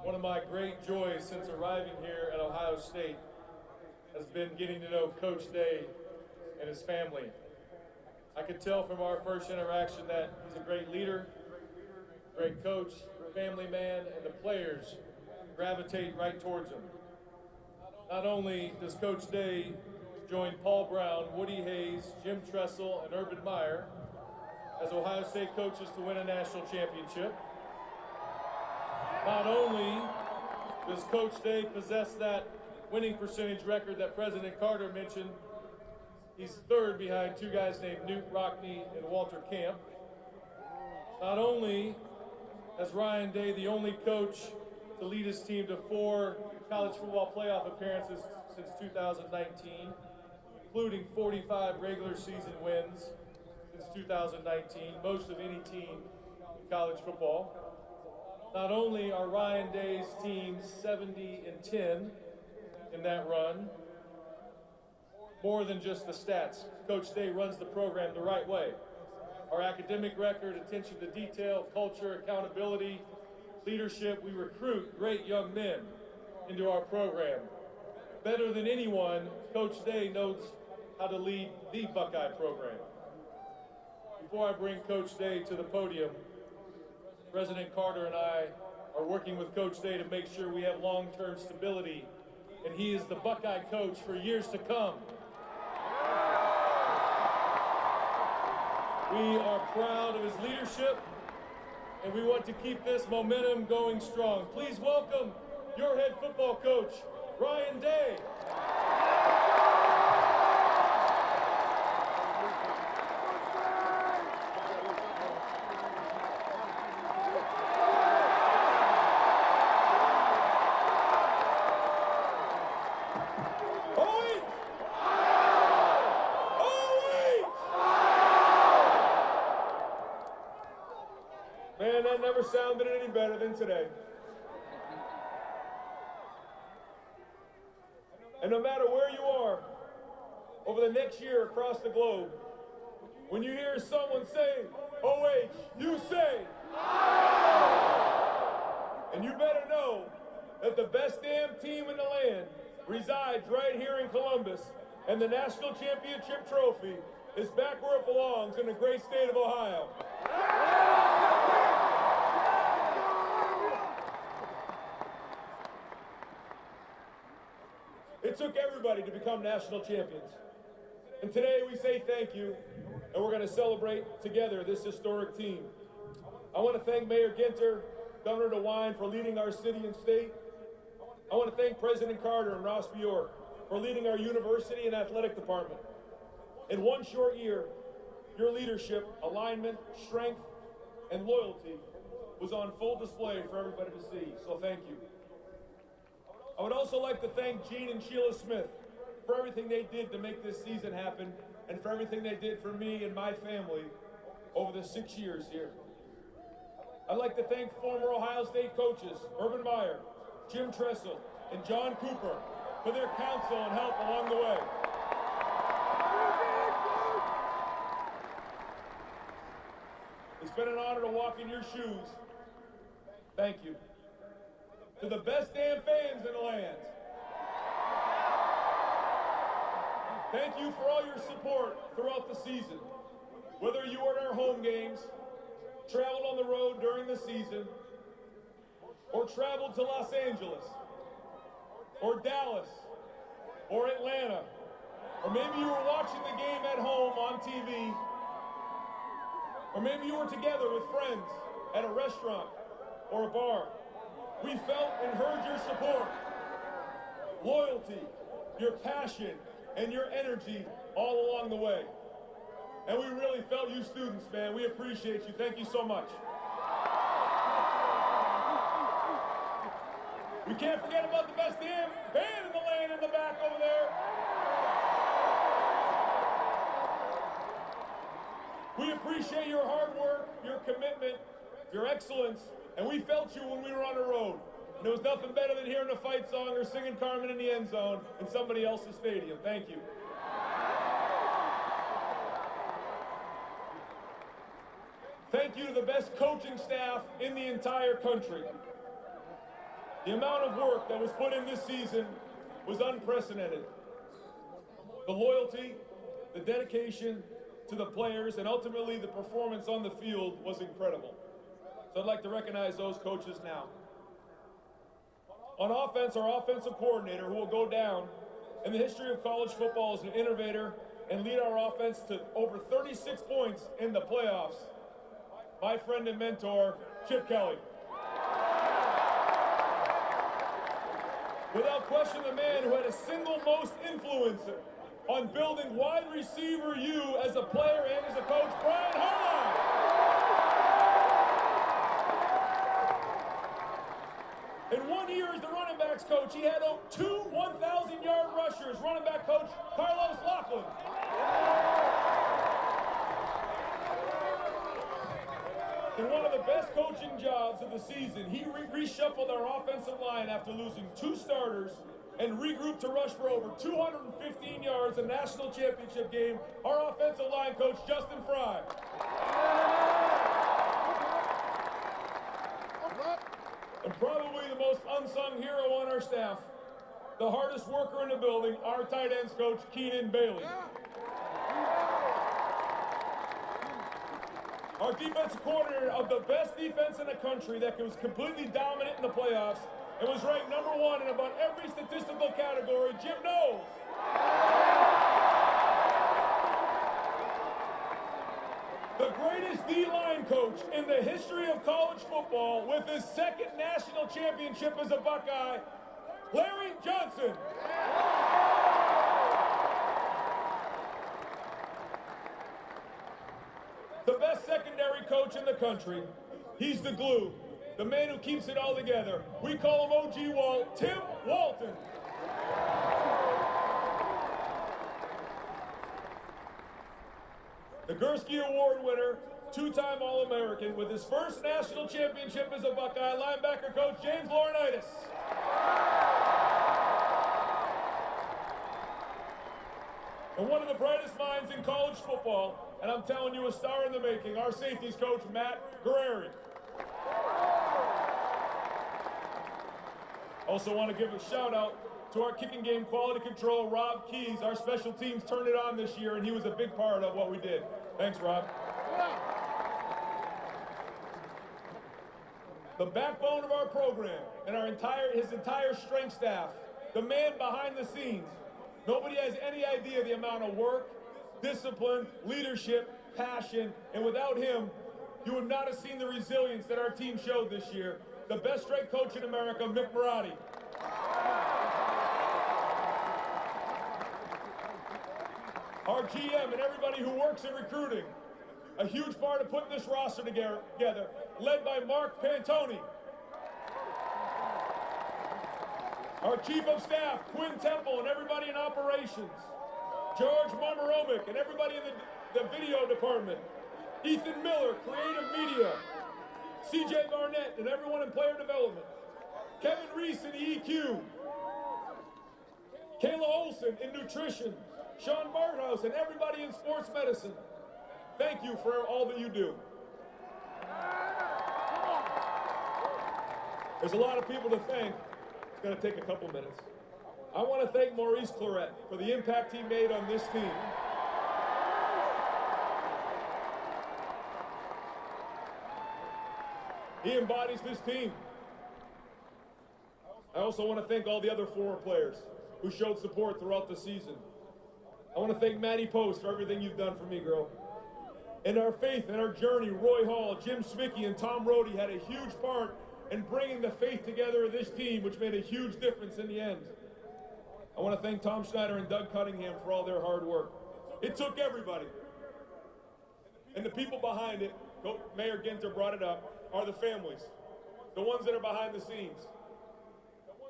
One of my great joys since arriving here at Ohio State has been getting to know Coach Day and his family. I could tell from our first interaction that he's a great leader, great coach, family man, and the players gravitate right towards him. Not only does Coach Day join Paul Brown, Woody Hayes, Jim Tressel, and Urban Meyer as Ohio State coaches to win a national championship, not only does Coach Day possess that winning percentage record that President Carter mentioned, he's third behind two guys named Newt Rockne and Walter Camp. Not only is Ryan Day the only coach to lead his team to 4 college football playoff appearances since 2019, including 45 regular season wins since 2019, most of any team in college football. Not only are Ryan Day's teams 70-10 in that run, more than just the stats, Coach Day runs the program the right way. Our academic record, attention to detail, culture, accountability, leadership, we recruit great young men into our program. Better than anyone, Coach Day knows how to lead the Buckeye program. Before I bring Coach Day to the podium, President Carter and I are working with Coach Day to make sure we have long-term stability, and he is the Buckeye coach for years to come. We are proud of his leadership, and we want to keep this momentum going strong. Please welcome your head football coach, Ryan Day. Man, that never sounded any better than today. And no matter where you are, over the next year across the globe, when you hear someone say, OH, you say, and you better know that the best damn team in the land resides right here in Columbus, and the national championship trophy is back where it belongs in the great state of Ohio. It took everybody to become national champions. And today we say thank you, and we're going to celebrate together this historic team. I want to thank Mayor Ginter, Governor DeWine for leading our city and state. I want to thank President Carter and Ross Bjork for leading our university and athletic department. In one short year, your leadership, alignment, strength, and loyalty was on full display for everybody to see, so thank you. I would also like to thank Gene and Sheila Smith for everything they did to make this season happen and for everything they did for me and my family over the 6 years here. I'd like to thank former Ohio State coaches Urban Meyer, Jim Tressel, and John Cooper for their counsel and help along the way. It's been an honor to walk in your shoes. Thank you. To the best damn fans in the land, thank you for all your support throughout the season. Whether you were at our home games, traveled on the road during the season, or traveled to Los Angeles, or Dallas, or Atlanta, or maybe you were watching the game at home on TV, or maybe you were together with friends at a restaurant or a bar. We felt and heard your support, loyalty, your passion, and your energy all along the way. And we really felt you students, man. We appreciate you. Thank you so much. We can't forget about the best damn band in the land in the back over there. We appreciate your hard work, your commitment, your excellence, and we felt you when we were on the road. And there was nothing better than hearing a fight song or singing Carmen in the end zone in somebody else's stadium. Thank you. Thank you to the best coaching staff in the entire country. The amount of work that was put in this season was unprecedented. The loyalty, the dedication to the players, and ultimately the performance on the field was incredible. So I'd like to recognize those coaches now. On offense, our offensive coordinator, who will go down in the history of college football as an innovator and lead our offense to over 36 points in the playoffs, my friend and mentor, Chip Kelly. Without question, the man who had a single most influence on building wide receiver U as a player and as a coach, Brian Hartline. In 1 year as the running backs coach, he had two 1,000-yard rushers, running back coach Carlos Laughlin. In one of the best coaching jobs of the season, he reshuffled our offensive line after losing 2 starters and regrouped to rush for over 215 yards in the national championship game, our offensive line coach, Justin Fry. And probably the most unsung hero on our staff, the hardest worker in the building, our tight ends coach, Keenan Bailey. Our defensive coordinator of the best defense in the country that was completely dominant in the playoffs and was ranked #1 in about every statistical category, Jim Knowles. The greatest D-line coach in the history of college football with his 2nd national championship as a Buckeye, Larry Johnson. The best secondary coach in the country. He's the glue, the man who keeps it all together. We call him OG Walt, Tim Walton. The Gursky Award winner, 2-time All-American, with his first national championship as a Buckeye, linebacker coach James Laurinaitis. And one of the brightest minds in college football, and I'm telling you, a star in the making, our safeties coach, Matt Guerrieri. Also want to give a shout out to our kicking game quality control, Rob Keys. Our special teams turned it on this year, and he was a big part of what we did. Thanks, Rob. The backbone of our program and his entire strength staff, the man behind the scenes. Nobody has any idea the amount of work, discipline, leadership, passion, and without him, you would not have seen the resilience that our team showed this year. The best strength coach in America, Mick Marotti. Our GM and everybody who works in recruiting, a huge part of putting this roster together, led by Mark Pantoni. Our Chief of Staff, Quinn Temple, and everybody in operations. George Marmaromic and everybody in the video department. Ethan Miller, creative media. CJ Barnett and everyone in player development. Kevin Reese in EQ. Kayla Olson in nutrition. Sean Barthouse and everybody in sports medicine. Thank you for all that you do. There's a lot of people to thank. It's going to take a couple minutes. I want to thank Maurice Clarett for the impact he made on this team. He embodies this team. I also want to thank all the other former players who showed support throughout the season. I want to thank Maddie Post for everything you've done for me, girl. In our faith and our journey, Roy Hall, Jim Swicky, and Tom Rohde had a huge part in bringing the faith together of this team, which made a huge difference in the end. I want to thank Tom Schneider and Doug Cunningham for all their hard work. It took everybody. And the people behind it, Mayor Ginter brought it up, are the families. The ones that are behind the scenes.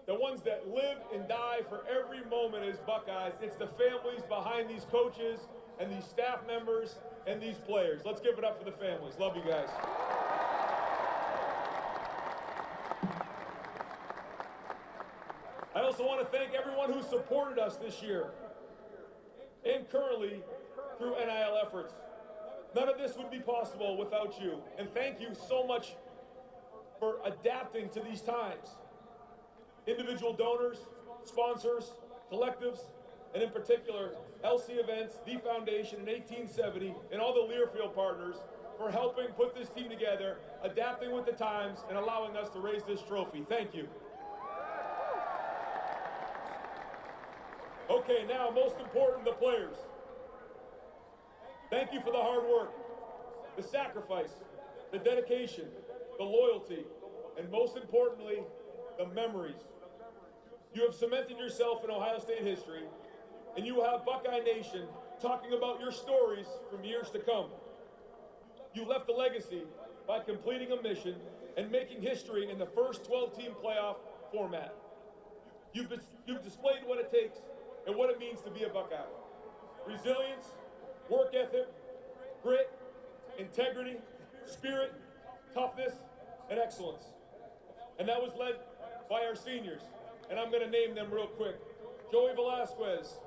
The ones that live and die for every moment as Buckeyes. It's the families behind these coaches and these staff members and these players. Let's give it up for the families. Love you guys. I also want to thank everyone who supported us this year and currently through NIL efforts. None of this would be possible without you. And thank you so much for adapting to these times. individual donors, sponsors, collectives, and in particular, LC Events, The Foundation, and 1870, and all the Learfield partners for helping put this team together, adapting with the times, and allowing us to raise this trophy. Thank you. Okay, now, most important, the players. Thank you for the hard work, the sacrifice, the dedication, the loyalty, and most importantly, the memories. You have cemented yourself in Ohio State history, and you have Buckeye Nation talking about your stories from years to come. You left a legacy by completing a mission and making history in the first 12-team playoff format. You've displayed what it takes and what it means to be a Buckeye. Resilience, work ethic, grit, integrity, spirit, toughness, and excellence. And that was led by our seniors, and I'm going to name them real quick. Joey Velasquez,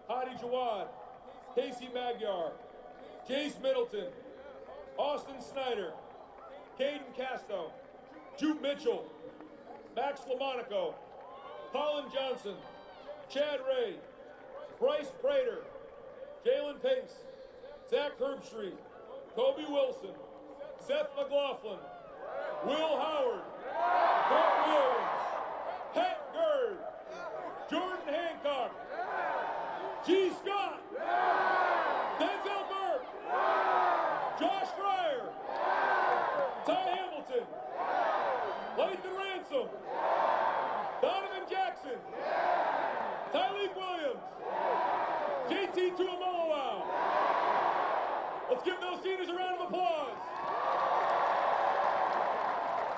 Hadi Jawad, Casey Magyar, Jace Middleton, Austin Snyder, Caden Casto, Jude Mitchell, Max Lamonaco, Colin Johnson, Chad Ray, Bryce Prater, Jalen Pace, Zach Herbstreit, Kobe Wilson, Seth McLaughlin, Will Howard, Brett Williams, Pat Gerd, Jordan Hancock, G. Scott, Denzel Burke, Josh Fryer, Ty Hamilton, Lathan Ransom,